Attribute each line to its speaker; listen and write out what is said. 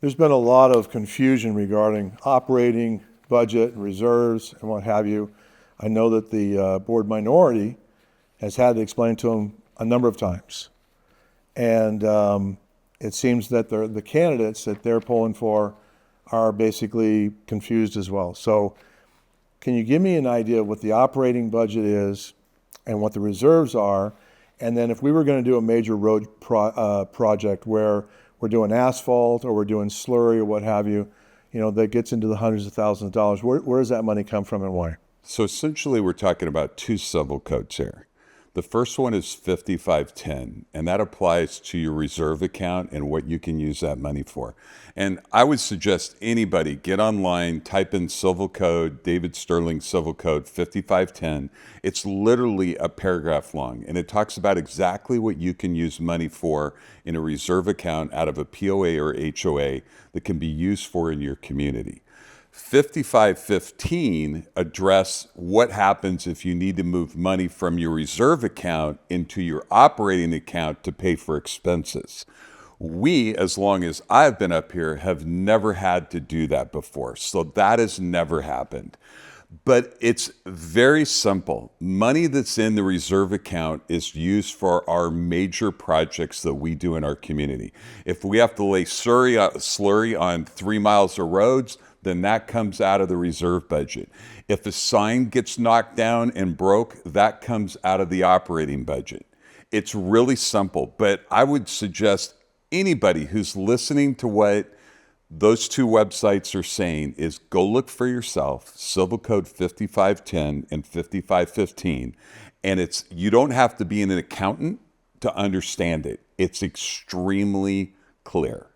Speaker 1: There's been a lot of confusion regarding operating budget and reserves and what have you. I know that the board minority has had to explain to them a number of times. And it seems that the candidates that they're polling for are basically confused as well. So can you give me an idea of what the operating budget is and what the reserves are? And then if we were going to do a major road project where we're doing asphalt or we're doing slurry or what have you, that gets into the hundreds of thousands of dollars, where does that money come from and why?
Speaker 2: So essentially, we're talking about two civil codes here. The first one is 5510, and that applies to your reserve account and what you can use that money for. And I would suggest anybody get online, type in civil code, David Sterling civil code 5510. It's literally a paragraph long, and it talks about exactly what you can use money for in a reserve account out of a POA or HOA that can be used for in your community. 5515 address what happens if you need to move money from your reserve account into your operating account to pay for expenses. We, as long as I've been up here, have never had to do that before. So that has never happened. But it's very simple. Money that's in the reserve account is used for our major projects that we do in our community. If we have to lay slurry on 3 miles of roads, then that comes out of the reserve budget. If a sign gets knocked down and broke, that comes out of the operating budget. It's really simple, but I would suggest anybody who's listening to what those two websites are saying is go look for yourself, Civil Code 5510 and 5515, and you don't have to be an accountant to understand it. It's extremely clear.